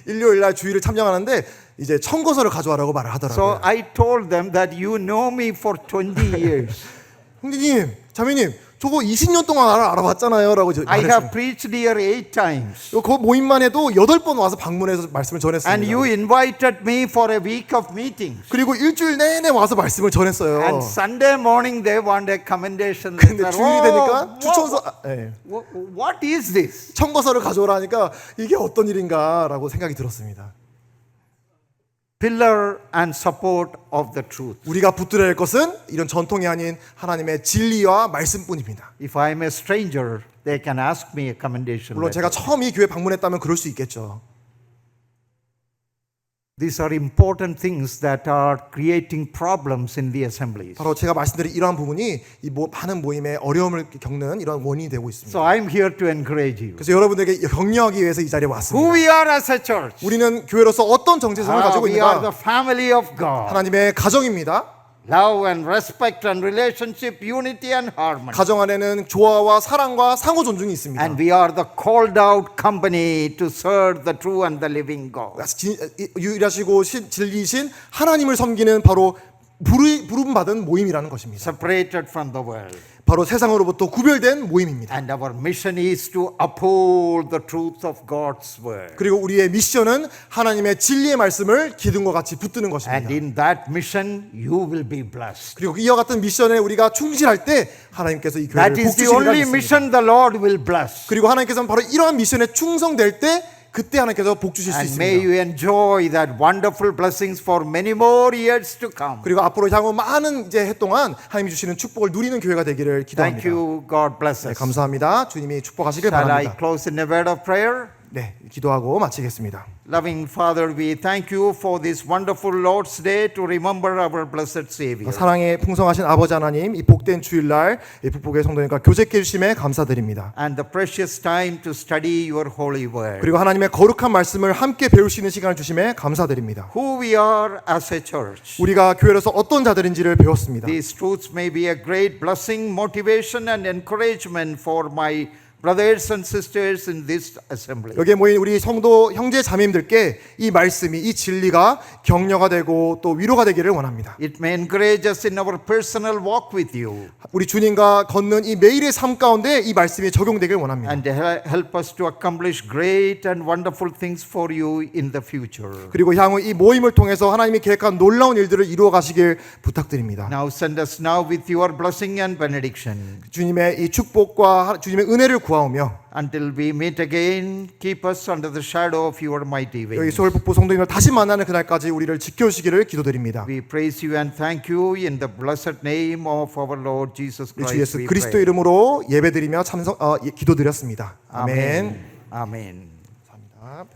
일요일 날 주일을 참여하는데 이제 청거서를 가져와라고 말을 So 하더라고요. I told them that you know me for 20 years. 형제님, 자매님, 저거 20년 동안 알아봤잖아요 라고 I have 말했습니다. preached here 8 times. 그 모임만 해도 8번 와서 방문해서 말씀을 And you 전했습니다. invited me for a week of meetings. 그리고 일주일 내내 와서 말씀을 전했어요. And Sunday morning they want a commendation 근데 letter. 주일이 되니까 추천서, What is this? 청거서를 가져오라 하니까 이게 어떤 일인가라고 생각이 들었습니다. Pillar and support of the truth. 우리가 붙들어야 할 것은 이런 전통이 아닌 하나님의 진리와 말씀뿐입니다. If I am a stranger, they can ask me a commendation 물론 제가 letter. 처음 이 교회 방문했다면 그럴 수 있겠죠. These are important things that are creating problems in the assemblies. 바로 제가 말씀드린 이러한 부분이 이 많은 모임에 어려움을 겪는 이런 원인이 되고 있습니다. So I'm here to encourage you. 그래서 여러분에게 격려하기 위해서 이 자리에 Who 왔습니다. we are as a church. 우리는 교회로서 어떤 정체성을 가지고 We are 있는가? the family of God. 하나님의 가정입니다. Love and respect and relationship, unity and harmony. 가정 안에는 조화와 사랑과 상호 존중이 있습니다. And we are the called out company to serve the true and the living God. 유일하시고 진리이신 하나님을 섬기는 바로 부름받은 모임이라는 것입니다. Separated from the world. 바로 세상으로부터 구별된 모임입니다. And our mission is to uphold the truth of God's word. 그리고 우리의 미션은 하나님의 진리의 말씀을 기둥과 같이 붙드는 And 것입니다. in that mission, you will be blessed. 그리고 이와 같은 미션에 우리가 충실할 때 하나님께서 이 교회를 That is the 복주시리라 only 믿습니다. mission the Lord will bless. 그리고 하나님께서는 바로 이러한 미션에 충성될 때 그때 하나님께서 복 주실 수 And may 있습니다. you enjoy that wonderful blessings for many more years to come. 그리고 앞으로 향후 많은 이제 해 동안 하나님이 주시는 축복을 누리는 교회가 되기를 Thank 기도합니다. you. God bless 네, us. 감사합니다. 주님이 축복하시길 Shall I 바랍니다. close in a word of prayer? 네, 기도하고 마치겠습니다. Loving Father, we thank you for this wonderful Lord's Day to remember our blessed Savior. 사랑의 풍성하신 아버지 하나님, 이 복된 주일날 이 북북의 성도님과 교제케 해주심에 감사드립니다. And the precious time to study your holy word. 그리고 하나님의 거룩한 말씀을 함께 배울 수 있는 시간을 주심에 감사드립니다. Who we are as a church. 우리가 교회로서 어떤 자들인지를 배웠습니다. These truths may be a great blessing, motivation and encouragement for my brothers and sisters in this assembly. 여기에 모인 우리 성도 형제 자매님들께 이 말씀이 이 진리가 격려가 되고 또 위로가 되기를 원합니다. It may encourage us in our personal walk with you 우리 주님과 걷는 이 매일의 삶 가운데 이 말씀이 적용되길 원합니다. and help us to accomplish great and wonderful things for you in the future. 그리고 향후 이 모임을 통해서 하나님이 계획한 놀라운 일들을 이루어 가시길 부탁드립니다. Now send us now with your blessing and benediction. 주님의 이 축복과 주님의 은혜를 구하오며 Until we meet again, keep us under the shadow of your mighty 여기 wings. 서울 북부 성도님을 다시 만나는 그날까지 우리를 지켜주시기를 기도드립니다. We praise you and thank you in the blessed name of our Lord Jesus 우리 주 Christ. 예수 we 그리스도 pray. 이름으로 예배드리며 기도드렸습니다. 아멘. Amen. Amen. 감사합니다.